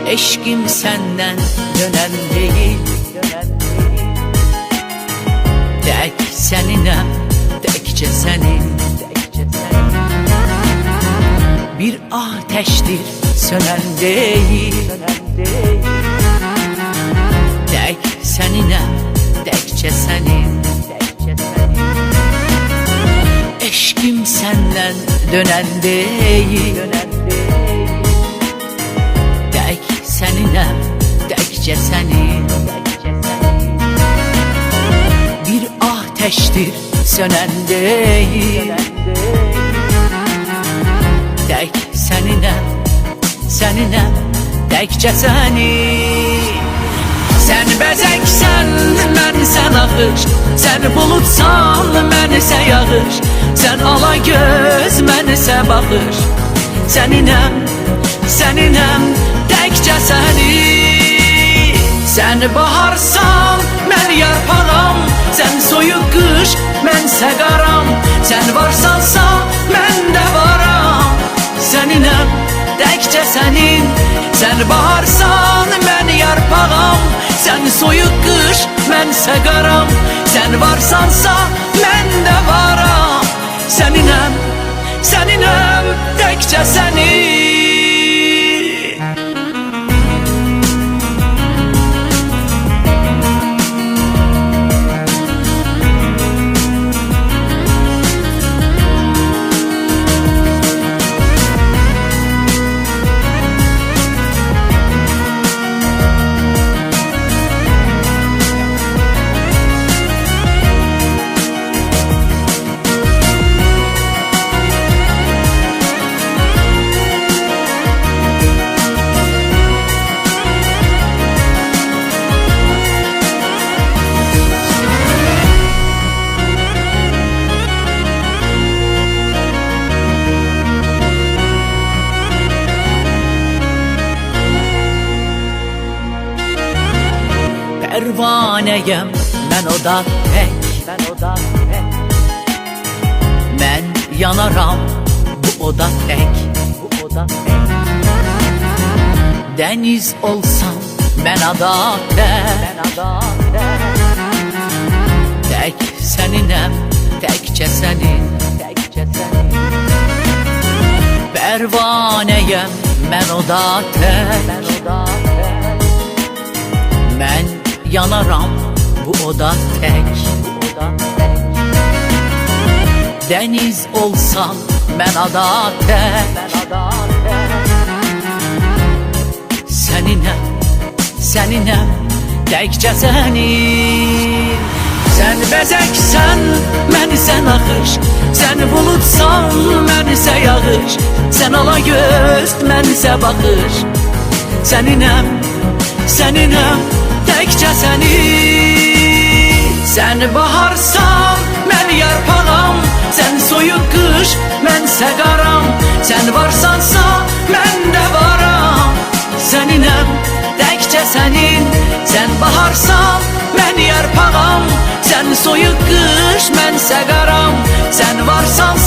Eşkim senden dönen değil. Tek seninəm, tekçe senin. Bir ateştir sönen değil. Tek seninəm, tekçe senin. Eşkim senden dönen değil. Tek seninəm, tekçe senin. Bir ateştir sönen değil. Tek seninəm, tekçe senin. Sen bezeksen, mənsə ağır. Sen bulutsan, mənsə yağır. Sen ala göz, mənsə baxır. Seninəm, tekçe senin. Sen baharsan, mən yarpağam. Sen soyuq qış, mənsə qaram. Sen varsansa, mən də varam. Seninəm, tekçe senin. Sen baharsan, mən yarpağam. Sen soyuq qış, mənsə qaram. Sen varsansa, mən də varam. Seninəm, tekçe senin. Pervaneyem ben o da tek. Ben yanaram bu oda tek. Deniz olsam ben ada tek. Tek seninəm, tekçe senin. Pervaneyem ben o da tek. Ben yanaram bu oda tek. Deniz olsam ben ada tek. Seninəm, tekçe senin. Sen bezeksen, mənsə ağır. Sen bulutsan, mənsə yağır. Sen ala göz, mənsə baxır. Seninəm, tekçe senin. Sen baharsan, mən yarpağam. Sen soyuq qış, mənsə qaram. Sen varsansa, mən də varam. Seninəm, tekçe senin. Sen baharsan, mən yarpağam. Sen soyuq qış, mənsə qaram. Sen varsansa